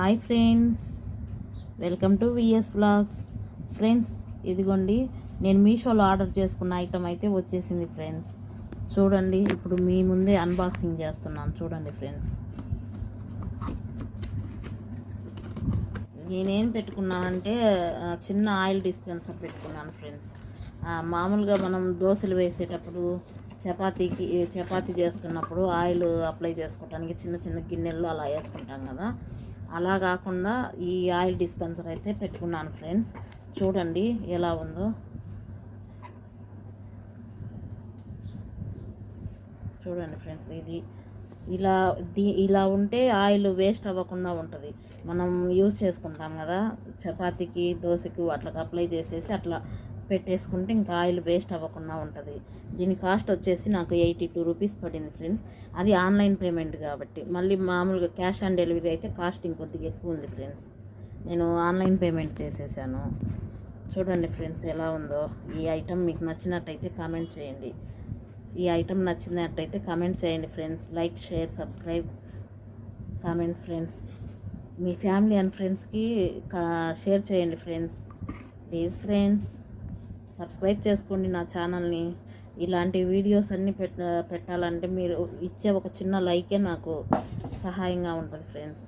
Hi friends, welcome to VS vlogs. Friends, ఇదిగోండి నేను మీషోలో ఆర్డర్ చేసుకున్న ఐటమ్ అయితే వచ్చేసింది ఫ్రెండ్స్. చూడండి, ఇప్పుడు మీ ముందే అన్బాక్సింగ్ చేస్తున్నాను. చూడండి ఫ్రెండ్స్, నేనేం పెట్టుకున్నానంటే చిన్న ఆయిల్ డిస్పెన్సర్ పెట్టుకున్నాను ఫ్రెండ్స్. మామూలుగా మనం దోశలు వేసేటప్పుడు చపాతీ చేస్తున్నప్పుడు ఆయిల్ అప్లై చేసుకోవడానికి చిన్న చిన్న గిన్నెల్లో అలా వేసుకుంటాం కదా, అలా కాకుండా ఈ ఆయిల్ డిస్పెన్సర్ అయితే పెట్టుకున్నాను ఫ్రెండ్స్. చూడండి ఎలా ఉందో. చూడండి ఫ్రెండ్స్, ఇది ఇలా ఉంటే ఆయిల్ వేస్ట్ అవ్వకుండా ఉంటుంది. మనం యూజ్ చేసుకుంటాం కదా చపాతీకి దోశకి, అట్లా అప్లై చేసేసి అట్లా పెట్టేసుకుంటే ఇంకా ఆయిల్ వేస్ట్ అవ్వకుండా ఉంటుంది. దీని కాస్ట్ వచ్చేసి నాకు 82 రూపీస్ పడింది ఫ్రెండ్స్. అది ఆన్లైన్ పేమెంట్ కాబట్టి. మళ్ళీ మామూలుగా క్యాష్ ఆన్ డెలివరీ అయితే కాస్ట్ ఇంకొద్దిగా ఎక్కువ ఉంది ఫ్రెండ్స్. నేను ఆన్లైన్ పేమెంట్ చేసేసాను. చూడండి ఫ్రెండ్స్ ఎలా ఉందో. ఈ ఐటమ్ మీకు నచ్చినట్టయితే కామెంట్ చేయండి. ఈ ఐటమ్ నచ్చినట్టయితే కామెంట్ చేయండి friends. Like, share, subscribe, comment friends. Me family and ఫ్రెండ్స్కి షేర్ చేయండి ఫ్రెండ్స్. ప్లీజ్ ఫ్రెండ్స్, సబ్స్క్రైబ్ చేసుకోండి నా ఛానల్ని. ఇలాంటి వీడియోస్ అన్నీ పెట్టాలంటే మీరు ఇచ్చే ఒక చిన్న లైకే నాకు సహాయంగా ఉంటుంది ఫ్రెండ్స్.